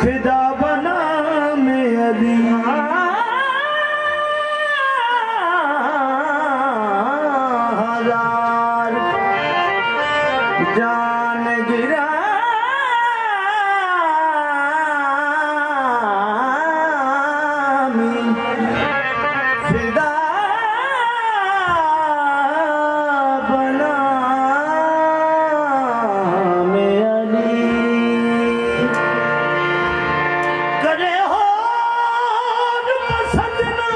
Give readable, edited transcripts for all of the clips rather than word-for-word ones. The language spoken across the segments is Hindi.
फिदा बना में अली हजार जान गिरा फिदा बना में अली करे हो पसंद ना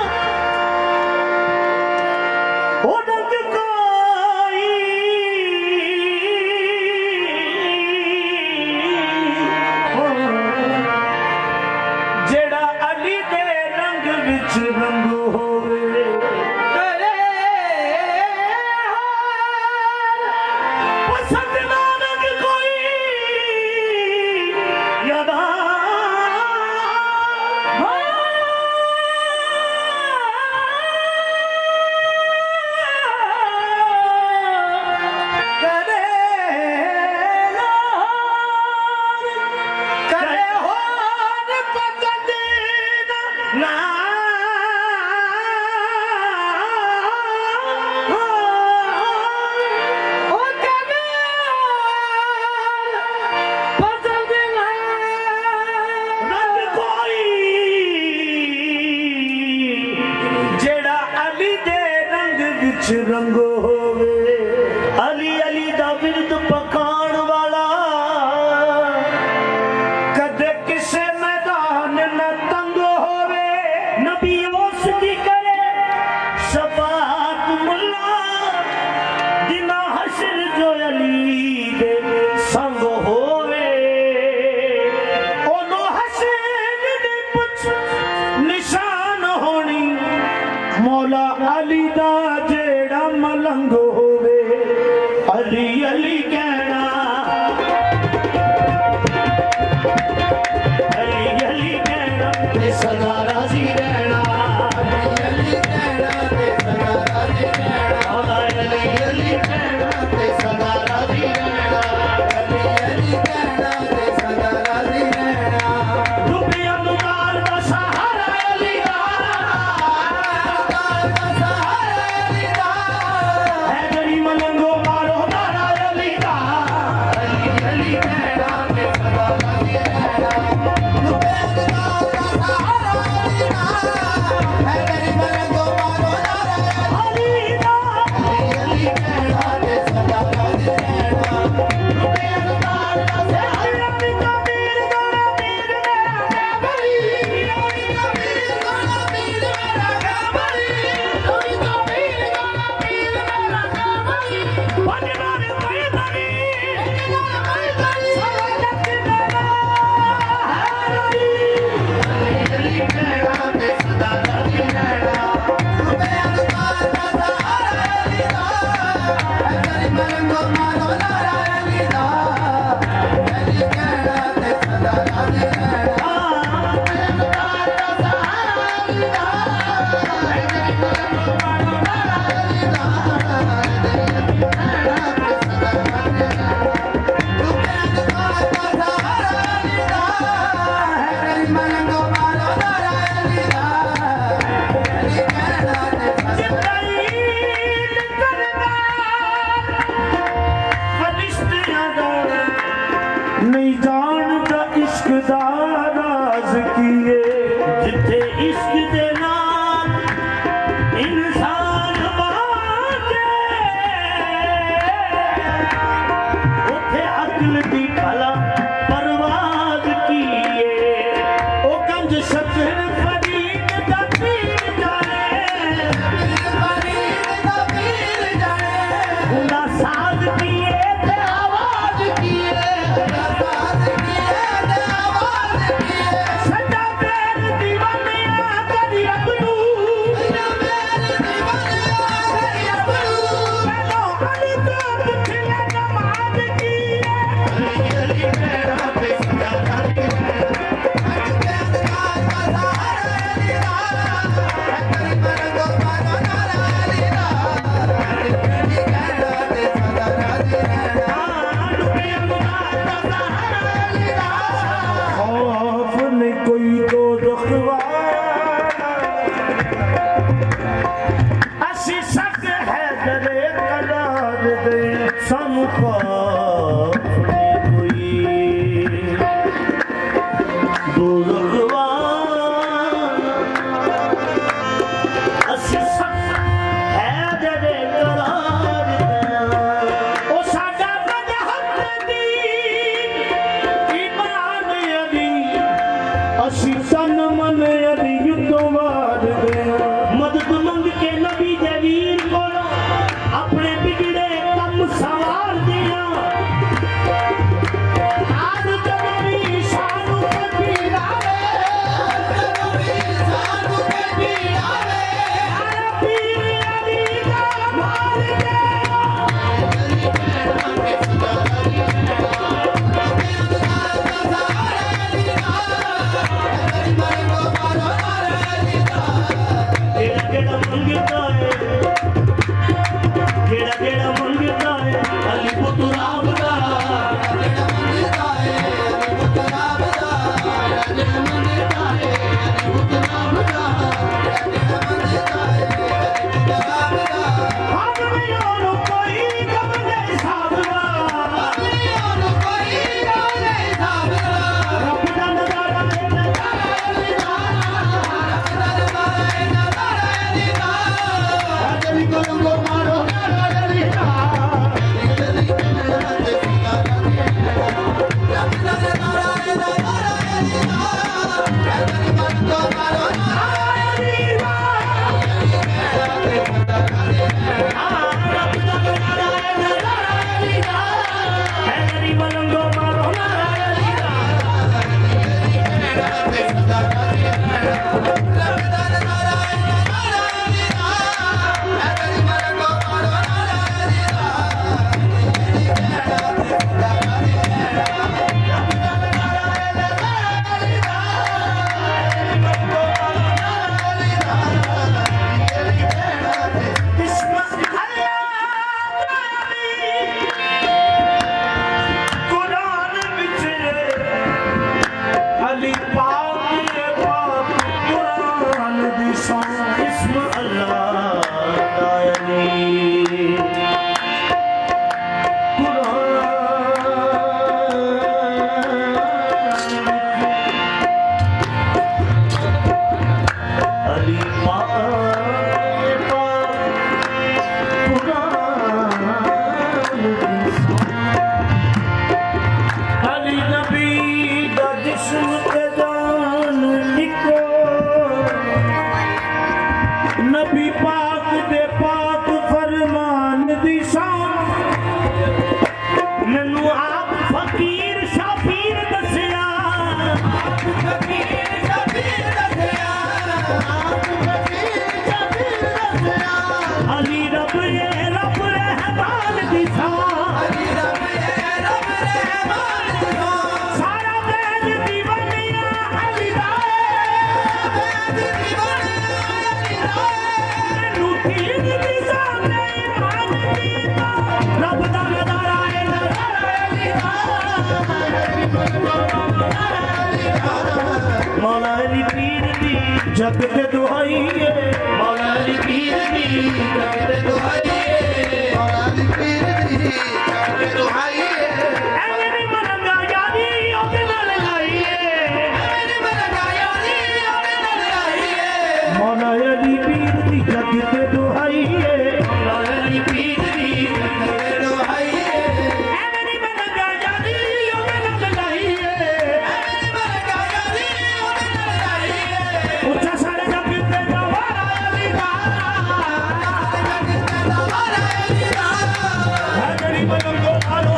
उड़क कोई जेड़ा अली दे रंग विच रंग होवे पसंद ना रंग कोई यादा रंग होवे अली अली दा विरद पकाण वाला कदे किसे मैदान न तंग होवे नबी उस दी करे शफाअत मुल्ला दिना हशर जो अली दे संग होवे ओनो हसन दे पुछ निशान होनी मौला अली दा मलंग होवे अली अली कहना अली अली कहना ते सदा राजी रहना अली कहना ते सदा राजी रहना अली अली कहना ते सदा राजी रहना अली कहना ते सदा राजी रहना रुपया मुबार का सहारा अली नहीं जानता इश्क दा असी तन मन अली तो वार गया मदद मंग के नबी दे वीर को अपने बिगड़े कम सवार दिया आज नबी सानू के पीड़ावे सानू के पीड़ावे आया पीर अली का मार जेड़ा मंगता है अली पुत राम दा नबी पाक दे पाक फरमान दी शान मैनू आप फकीर शाफीर दसिया अली रब रहमान दी शान सारा बैज दीवानिया अली दा मौला अली पीर दी जग दे दुहाईए मौला अली पीर दी जग दे दुहाईए मौला अली पीर दी जग दे दुहाईए मेरी मनंगा यारी ओदे नाल लाईए मेरी मनंगा यारी ओदे नाल लाईए मौला अली पीर दी जग दे दुहाईए मौला अली पीर दी जग दे दुहाईए मेरी मनंगा यारी ओदे नाल लाईए मेरी मनंगा यारी ओदे नाल लाईए उच्चा सारे जग ते दवारा अली दा जग ते दवारा अली दा है गरीब लोगों आलो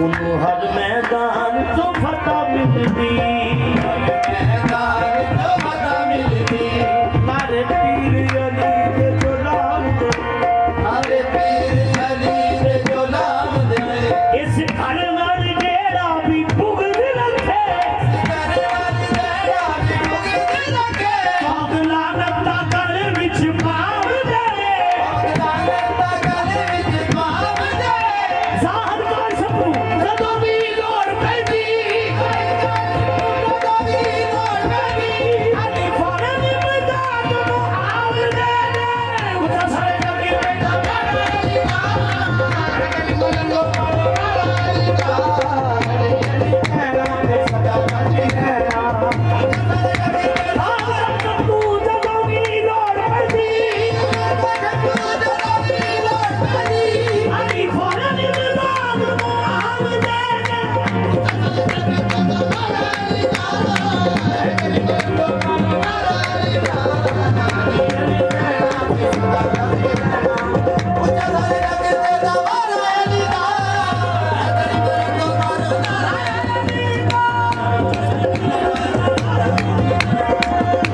ਉਹਨੂੰ ਹਰ ਮੈਦਾਨ ਤੋਂ ਫਤਹ ਮਿਲਦੀ ਮੈਦਾਨ ਤੋਂ ਪਤਾ ਮਿਲਦੀ ਮਾਰੇ ਪੀਰ ਅਲੀ ਦੇ ਗੁਲਾਮ ਦੇ ਹਰੇ ਪੀਰ ਅਲੀ ਦੇ ਗੁਲਾਮ ਦੇ ਇਸ ਘਰ ਨਾਲ ਜਿਹੜਾ ਵੀ ਪੁਗਦ ਰੱਖੇ ਘਰ ਵਾਲੀ ਜਿਹੜਾ ਵੀ ਮੁਗਦ ਲੱਗੇ ਪਾਗਲਾ ਨੱਤਾ ਗਲ ਵਿੱਚ ਪਾਵ ਦੇ ਲਾਗਤ ਦਾ ਗਲ ਵਿੱਚ ਪਾਵ ਦੇ ਜ਼ਾਹਰ ਕਰ ਸਕੂ ਜਦੋਂ ਵੀ ਲੋੜ ਪੈਂਦੀ ਜਦੋਂ ਵੀ ਲੋੜ ਪੈਂਦੀ ਅਲੀ ਫੌਰਨ ਮਦਦ ਨੂੰ ਆਵਦੇ ਨੇ ਉਤਾ ਸਾਰੇ ਜੱਗੀ ਬੈਠਾ ਤੂੰ ਜਦੋਂ ਵੀ ਲੋੜ ਪੈਂਦੀ ਅਲੀ ਫੌਰਨ ਮਦਦ ਨੂੰ ਆਵਦੇ ਨੇ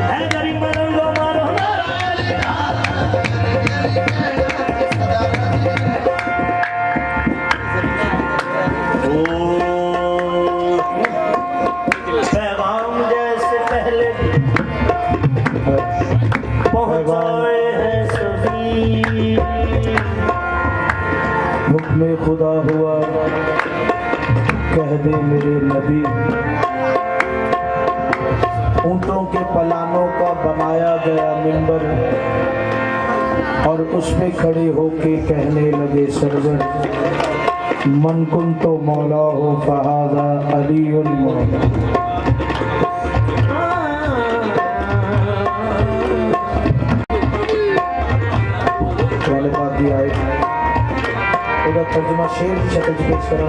ਹੈ ਗਰੀਬ ਮਰੰਗੋ ਮਾਰੋ पैगाम जैसे पहले पहुंचाए हैं सभी हुक्म खुदा हुआ कह दे मेरे नबी ऊंटों के पलानों का बनाया गया मिंबर और उसमें खड़े होके कहने लगे सरवर मन कुन तो मौला हो फहादा अलीउल मौला वाले बात भी आए ਉਹਦਾ ਤਰਜਮਾ ਸ਼ੇਰ ਦੀ ਸ਼ਕਲ 'ਚ ਪੇਸ਼ ਕਰਾਂ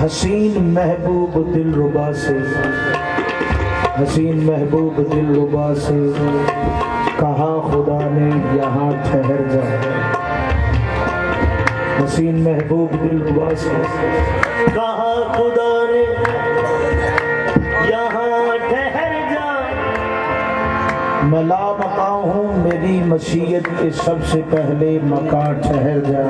हसीन महबूब दिलरुबा से हसीन महबूब दिलरुबा से कहा खुदा ने यहाँ ठहर जा हसीन महबूब दिलरुबा से कहा खुदा ने यहाँ ठहर जा मैं लामका हूँ मेरी मशीयत के सबसे पहले मका ठहर जा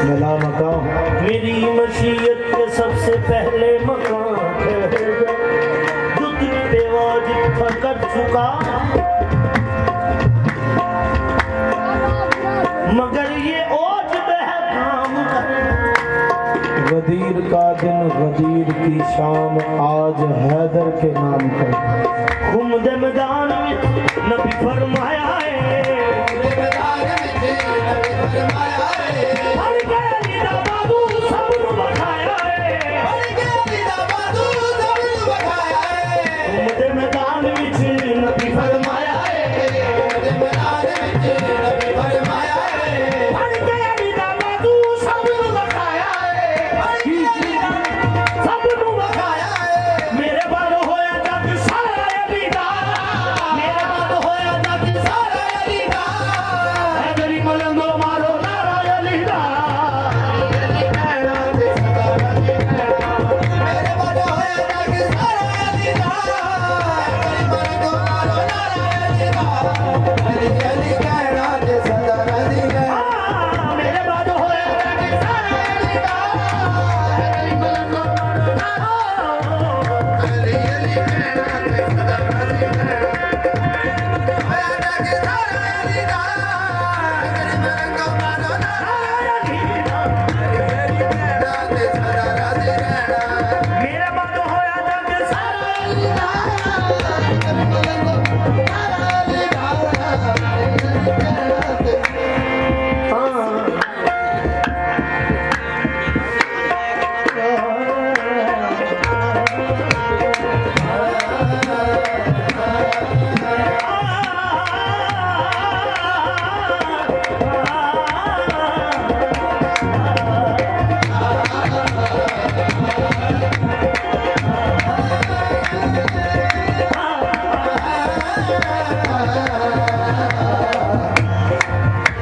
मैं लामका हूँ मेरी मशीयत के सबसे पहले मकान ठहर जा जो तुझ पे वाजिब था कर चुका मगर ये ओझ बेहकाम कर गदीर का दिन गदीर की शाम आज हैदर के नाम पर घूमदे मैदान में नबी फरमाया है हर गली दा बाबू सब नु बखाया है घूमदे मैदान विच नबी फरमाया है हर गली दा बाबू सब नु बखाया है सब नु बखाया है मेरे बाल होया जग सारा अली दा मेरे बाल होया जग सारा अली दा है गरीब मलंगो मारो नारा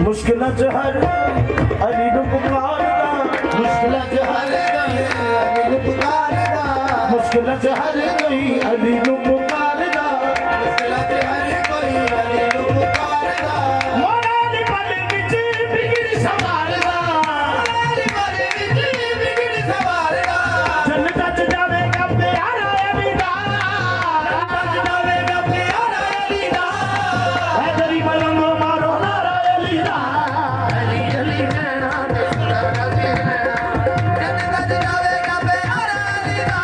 मुश्किलां च हर अली नूं पुकारदा मुश्किलां च हर कोई अली नूं पुकारदा मुश्किलां च हर कोई अली नूं पुकारदा मुश्किलां च हर कोई अली नूं पुकारदा मोड़ा दी पल विच बिगड़ संभालदा अली वाले विच बिगड़ सवारदा जन्नत च जावेगा प्यारा अली दा जन्नत जावेगा प्यारा अली दा है गरीब लंगो मारो नारा अली दा अली अली नैना ते सदा राजी रहना जन्नत जावेगा प्यारा अली दा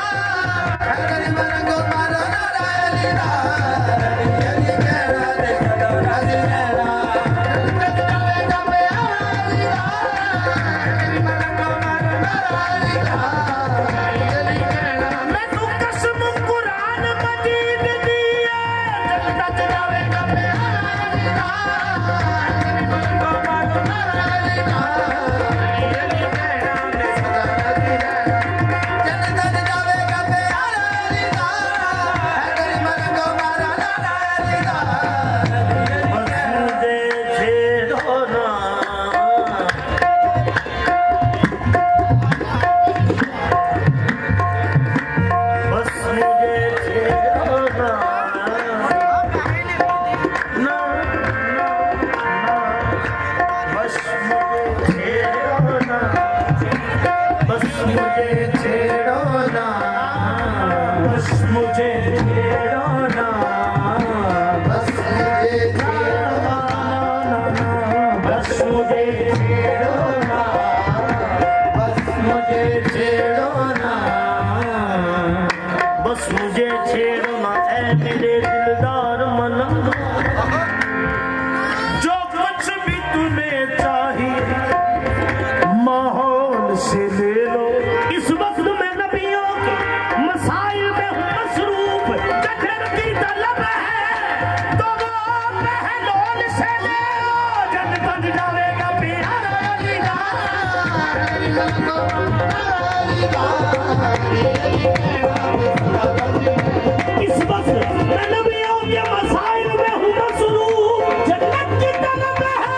अगर मरंगो मारो नारा अली दा अली अली नैना ते सदा राजी रहना जन्नत जावेगा प्यारा अली दा अगर मरंगो मारो नारा अली दा अली अली नैना मैनू कसम कुरान मजीद दी है जन्नत च जावेगा प्यारा अली दा अगर मरंगो मारो नारा अली दा अली अली नैना ते सदा राजी रहना जन्नत जावेगा प्यारा अली दा अगर मरंगो मारो नारा अली दा मुझे छेड़ो ना बस मुझे छेड़ो ना ना बस मुझे छेड़ो ना बस मुझे छेड़ो ना बस मुझे छेड़ो ना बस मुझे छेड़ो बस मुझे छेड़ो ना बस मुझे छेड़ो ना बस मुझे छेड़ो ना ऐ मेरे दिलदार मलंग जो कुछ भी तुम्हें चाहिए माहौल से ले लो इस वक्त में नबियों के मसाइल में हूँ मसरूफ जखर की तलब है तो वो पहलोन से ले लो जन्नत जावेगा प्यारा अली दा अली मरंगो मारो अली दा अली अली नैना ते सदा राजी रहना इस वक्त मैं नबियों के मसाइल में हूँ मसरूफ जन्नत की तलब है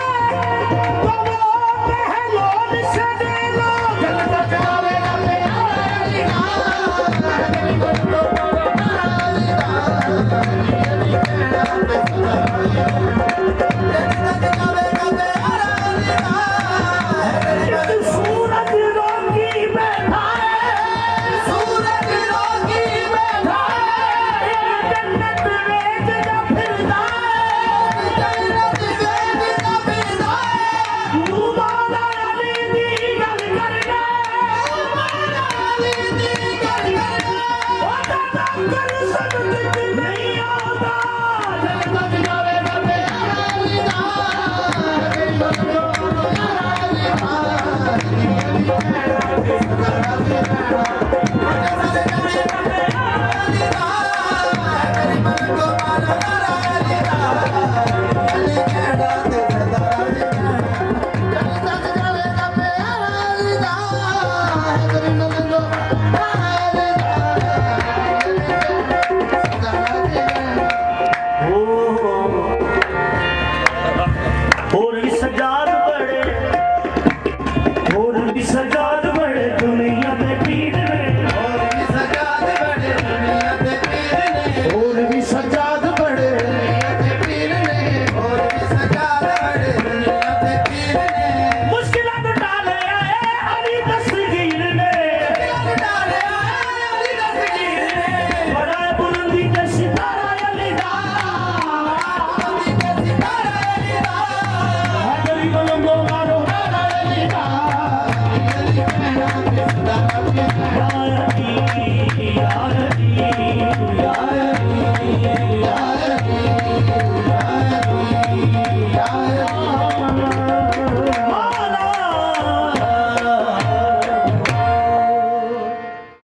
तो वो पहलोन से ले लो जन्नत जावेगा प्यारा अली दा अगर मरंगो मारो नारा अली दा अली अली नैना ते सदा राजी रहना जन्नत जावेगा प्यारा अली दा अगर इस सूरज रोगी बैठा है सूरज रोगी बैठा जन्नत वेच जा फिरदा जन्नत वेद ना फिरदा तू मौला अली दी गल करना अली दी गल करना ओदा नाम कर सकत नहीं आता जन्नत जावेगा प्यारा अली दा अगर मरंगो मारो नारा अली दा अली अली नैना ते सदा राजी रहना जन्नत जावेगा प्यारा अली दा अगर मरंगो मारो नारा अली दा अली नैना ते सदा राजी रहना जन्नत जावेगा प्यारा अली दा अगर मरंगो नारा अली दा अली नैना ते सदा राजी रहना और भी सजाद बड़े और भी सजाद बड़े दुनिया में पीर में और भी सजाद बड़े दुनिया ते पीर ने और भी सजाद बड़े दुनिया ते पीर ने और भी सजाद बड़े दुनिया ते पीर ने मुश्किलां तो डाले आए अली दस्तगीर ने डाले अली दस्तगीर ने बड़ा बुलंदी के सितारा अली दा बुलंदी के सितारा अली दा गरीब लोगों मारो नारा अली दा अली नैना ते सदा राजी रहना